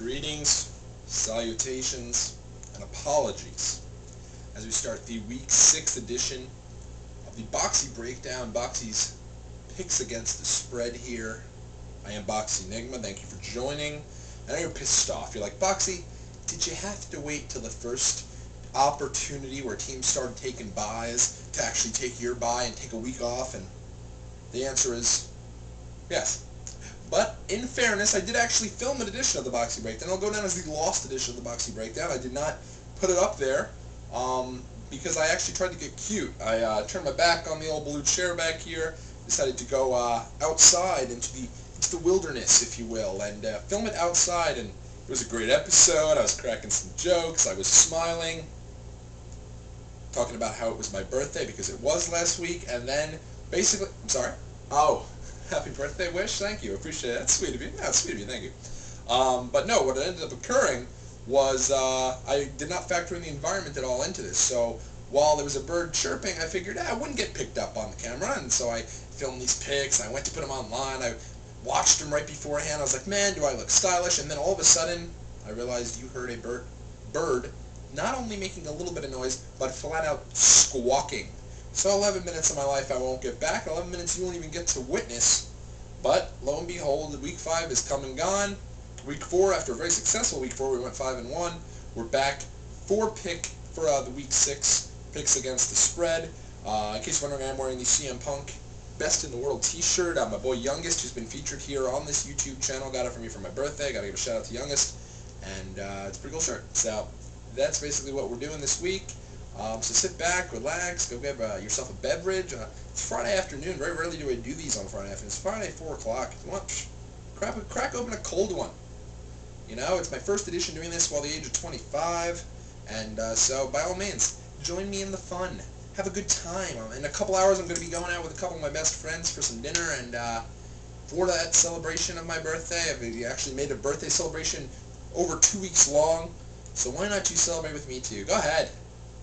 Greetings, salutations, and apologies as we start the Week 6 edition of the Boxie Breakdown. Boxie's picks against the spread here. I am Boxie Nigma. Thank you for joining. I know you're pissed off. You're like, Boxie, did you have to wait till the first opportunity where teams started taking buys to actually take your buy and take a week off? And the answer is yes. But in fairness, I did actually film an edition of the Boxie Breakdown. It'll go down as the lost edition of the Boxie Breakdown. I did not put it up there because I actually tried to get cute. I turned my back on the old blue chair back here, decided to go outside into the wilderness, if you will, and film it outside. And it was a great episode. I was cracking some jokes. I was smiling, talking about how it was my birthday because it was last week. And then basically, I'm sorry. Oh. Happy birthday wish, thank you, appreciate it. That's sweet of you. Yeah, that's sweet of you, thank you. But no, what ended up occurring was I did not factor in the environment at all into this. So while there was a bird chirping, I figured I wouldn't get picked up on the camera, and so I filmed these pics. I went to put them online. I watched them right beforehand. I was like, man, do I look stylish? And then all of a sudden, I realized you heard a bird not only making a little bit of noise, but flat out squawking. So 11 minutes of my life I won't get back. 11 minutes you won't even get to witness. But lo and behold, Week 5 is come and gone. Week 4, after a very successful Week 4, we went 5-1. We're back for the Week 6 picks against the spread. In case you're wondering, I'm wearing the CM Punk Best in the World t-shirt. My boy Youngest, who's been featured here on this YouTube channel, got it from me for my birthday. Got to give a shout out to Youngest. And it's a pretty cool shirt. So that's basically what we're doing this week. So sit back, relax, go get yourself a beverage. It's Friday afternoon. Very rarely do I do these on Friday afternoon. It's Friday, 4 o'clock. If you want, crack open a cold one. You know, it's my first edition doing this while the age of 25. And so, by all means, join me in the fun. Have a good time. In a couple hours, I'm going to be going out with a couple of my best friends for some dinner. And for that celebration of my birthday, I've actually made a birthday celebration over 2 weeks long. So why not you celebrate with me too? Go ahead.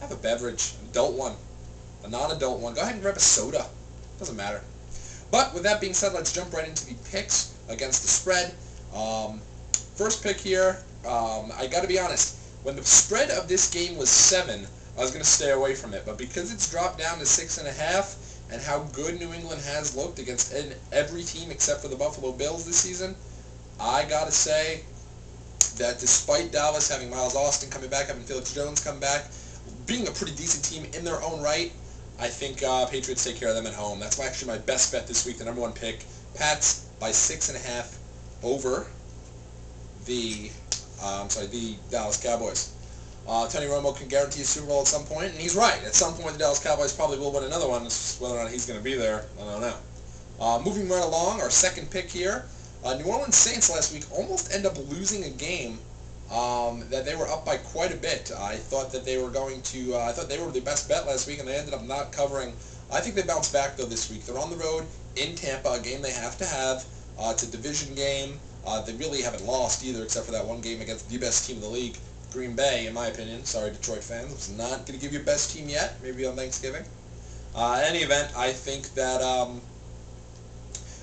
Have a beverage, an adult one, a non-adult one. Go ahead and grab a soda. Doesn't matter. But with that being said, let's jump right into the picks against the spread. First pick here, I got to be honest. When the spread of this game was 7, I was going to stay away from it. But because it's dropped down to 6.5, and how good New England has looked against every team except for the Buffalo Bills this season, I got to say that despite Dallas having Miles Austin coming back, having Felix Jones come back, being a pretty decent team in their own right, I think Patriots take care of them at home. That's actually my best bet this week, the number 1 pick. Pats by 6.5 over the Dallas Cowboys. Tony Romo can guarantee a Super Bowl at some point, and he's right. At some point, the Dallas Cowboys probably will win another one. It's whether or not he's going to be there, I don't know. Moving right along, our second pick here. New Orleans Saints last week almost end up losing a game that they were up by quite a bit. I thought that they were going to, I thought they were the best bet last week, and they ended up not covering. I think they bounced back, though, this week. They're on the road in Tampa, a game they have to have. It's a division game. They really haven't lost either, except for that one game against the best team in the league, Green Bay, in my opinion. Sorry, Detroit fans. I'm not going to give you best team yet, maybe on Thanksgiving. In any event, I think that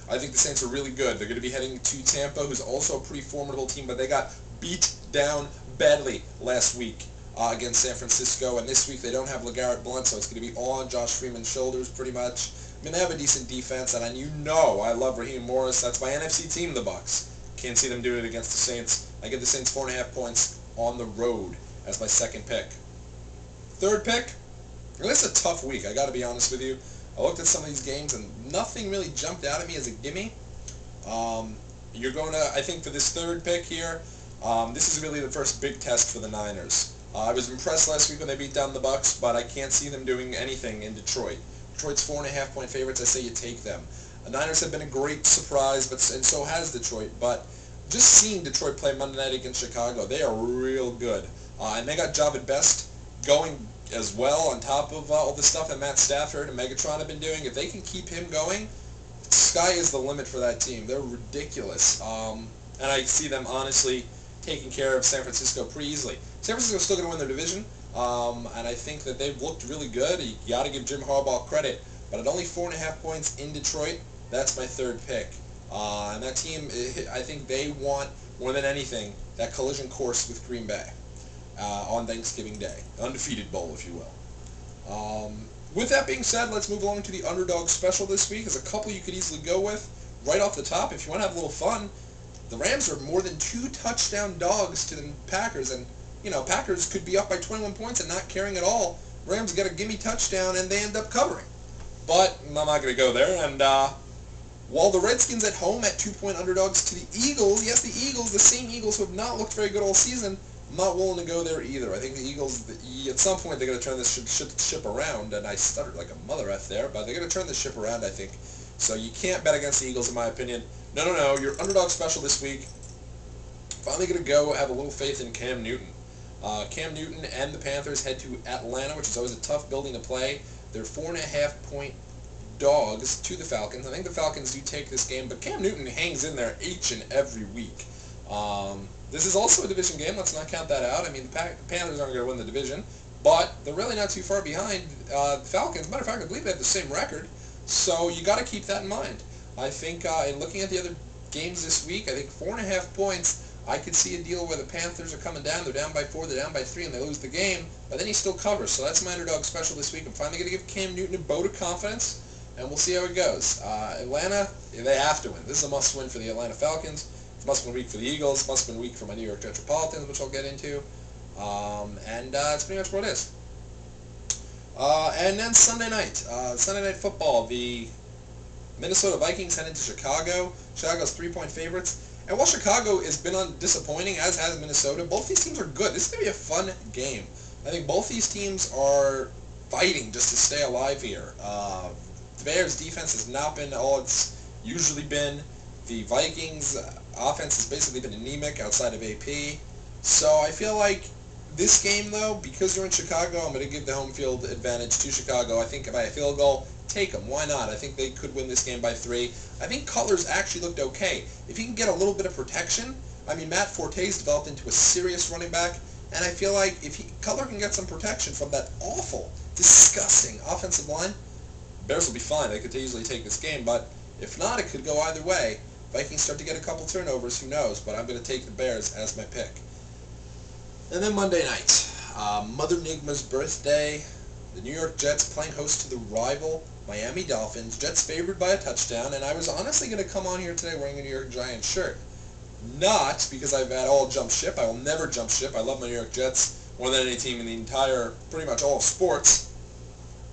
I think the Saints are really good. They're going to be heading to Tampa, who's also a pretty formidable team, but they got beat down badly last week against San Francisco, and this week they don't have LeGarrette Blount, so it's going to be all on Josh Freeman's shoulders pretty much. I mean, they have a decent defense, and you know I love Raheem Morris. That's my NFC team, the Bucs. Can't see them doing it against the Saints. I give the Saints 4.5 points on the road as my second pick. Third pick, and this is a tough week, I got to be honest with you. I looked at some of these games, and nothing really jumped out at me as a gimme. You're going to, I think for this third pick here, this is really the first big test for the Niners. I was impressed last week when they beat down the Bucs, but I can't see them doing anything in Detroit. Detroit's 4.5 point favorites. I say you take them. The Niners have been a great surprise, and so has Detroit. But just seeing Detroit play Monday night against Chicago, they are real good. And they got Javid Best going as well on top of all the stuff that Matt Stafford and Megatron have been doing. If they can keep him going, sky is the limit for that team. They're ridiculous. And I see them honestly taking care of San Francisco pretty easily. San Francisco's still going to win their division, and I think that they've looked really good. You got to give Jim Harbaugh credit, but at only 4.5 points in Detroit, that's my third pick. And that team, I think they want more than anything that collision course with Green Bay on Thanksgiving Day. Undefeated bowl, if you will. With that being said, let's move along to the underdog special this week. There's a couple you could easily go with. Right off the top, if you want to have a little fun, the Rams are more than 2 touchdown dogs to the Packers, and Packers could be up by 21 points and not caring at all. Rams get a gimme touchdown and they end up covering. But I'm not going to go there. And while the Redskins at home at 2-point underdogs to the Eagles, yes, the Eagles, the same Eagles who have not looked very good all season, I'm not willing to go there either. I think the Eagles, at some point, they're going to turn this ship around, and I stuttered like a mother F there, but they're going to turn this ship around, I think. So you can't bet against the Eagles, in my opinion. No, your underdog special this week, finally going to go have a little faith in Cam Newton. Cam Newton and the Panthers head to Atlanta, which is always a tough building to play. They're 4.5-point dogs to the Falcons. I think the Falcons do take this game, but Cam Newton hangs in there each and every week. This is also a division game. Let's not count that out. I mean, the Panthers aren't going to win the division, but they're really not too far behind the Falcons. Matter of fact, I believe they have the same record, so you got to keep that in mind. I think in looking at the other games this week, I think 4.5 points, I could see a deal where the Panthers are coming down. They're down by 4, they're down by 3, and they lose the game, but then he still covers. So that's my underdog special this week. I'm finally going to give Cam Newton a vote of confidence, and we'll see how it goes. Atlanta, they have to win. This is a must-win for the Atlanta Falcons. It's a must-win week for the Eagles. Must-win week for my New York Metropolitans, which I'll get into. And that's pretty much what it is. And then Sunday Night Football. The Minnesota Vikings head into Chicago. Chicago's 3-point favorites. And while Chicago has been disappointing, as has Minnesota, both these teams are good. This is going to be a fun game. I think both these teams are fighting just to stay alive here. The Bears' defense has not been all it's usually been. The Vikings' offense has basically been anemic outside of AP. So I feel like this game, though, because you're in Chicago, I'm going to give the home field advantage to Chicago. I think by a field goal, take them. Why not? I think they could win this game by 3. I think Cutler's actually looked okay. If he can get a little bit of protection, I mean, Matt Forte's developed into a serious running back, and I feel like if Cutler can get some protection from that awful, disgusting offensive line, Bears will be fine. They could easily take this game, but if not, it could go either way. Vikings start to get a couple turnovers, who knows, but I'm going to take the Bears as my pick. And then Monday night, Mother Nigma's birthday. The New York Jets playing host to the rival Miami Dolphins. Jets favored by a touchdown, and I was honestly going to come on here today wearing a New York Giants shirt. Not because I've at all jumped ship. I will never jump ship. I love my New York Jets more than any team in the entire, pretty much all of sports.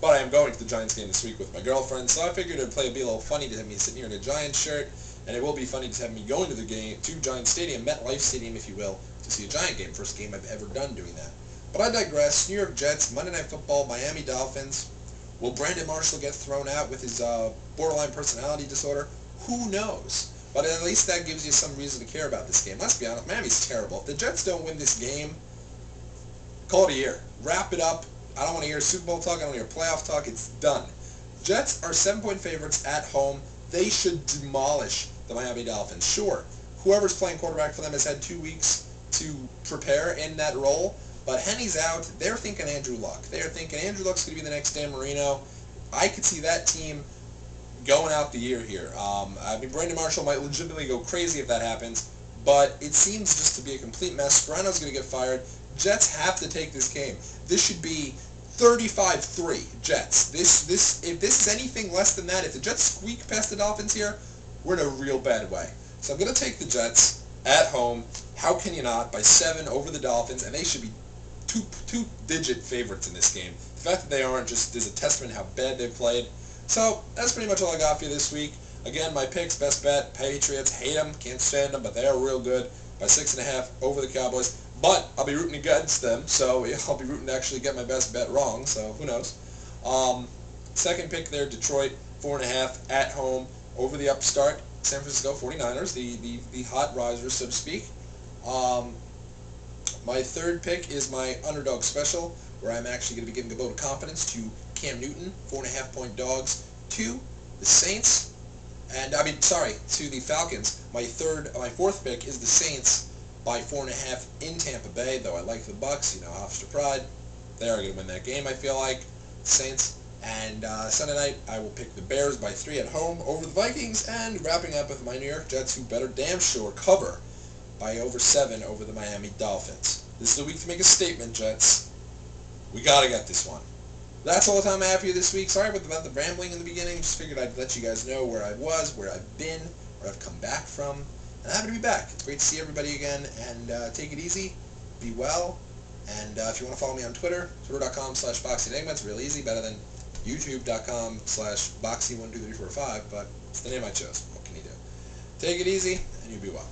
But I am going to the Giants game this week with my girlfriend, so I figured it would be a little funny to have me sitting here in a Giants shirt, and it will be funny to have me going to the game, to Giants Stadium, MetLife Stadium, if you will, to see a Giant game. First game I've ever done doing that. But I digress. New York Jets, Monday Night Football, Miami Dolphins. Will Brandon Marshall get thrown out with his borderline personality disorder? Who knows? But at least that gives you some reason to care about this game. Let's be honest, Miami's terrible. If the Jets don't win this game, call it a year. Wrap it up. I don't want to hear Super Bowl talk. I don't want to hear playoff talk. It's done. Jets are 7-point favorites at home. They should demolish the Miami Dolphins. Sure, whoever's playing quarterback for them has had 2 weeks to prepare in that role. But Henny's out. They're thinking Andrew Luck. They're thinking Andrew Luck's going to be the next Dan Marino. I could see that team going out the year here. I mean, Brandon Marshall might legitimately go crazy if that happens, but it seems just to be a complete mess. Sperano's going to get fired. Jets have to take this game. This should be 35-3 Jets. If this is anything less than that, if the Jets squeak past the Dolphins here, we're in a real bad way. So I'm going to take the Jets at home. How can you not? By 7 over the Dolphins, and they should be two-digit favorites in this game. The fact that they aren't just is a testament to how bad they've played. So that's pretty much all I got for you this week. Again, my picks, best bet, Patriots. Hate them, can't stand them, but they are real good. By 6.5 over the Cowboys. But I'll be rooting against them, so I'll be rooting to actually get my best bet wrong, so who knows. Second pick there, Detroit, 4.5 at home over the upstart San Francisco 49ers, the hot risers, so to speak. My third pick is my underdog special, where I'm actually going to be giving a vote of confidence to Cam Newton, 4.5-point dogs, to the Saints, to the Falcons. My fourth pick is the Saints by 4.5 in Tampa Bay, though I like the Bucs, Hofstra pride. They are going to win that game, I feel like. Saints. And Sunday night, I will pick the Bears by 3 at home over the Vikings, and wrapping up with my New York Jets, who better damn sure cover by over 7 over the Miami Dolphins. This is the week to make a statement, Jets. We got to get this one. That's all the time I have for you this week. Sorry about the rambling in the beginning. Just figured I'd let you guys know where I was, where I've been, where I've come back from. And I'm happy to be back. It's great to see everybody again. And take it easy. Be well. And if you want to follow me on Twitter, twitter.com/BoxieNigma. It's real easy. Better than youtube.com/Boxie12345. But it's the name I chose. What can you do? Take it easy, and you be well.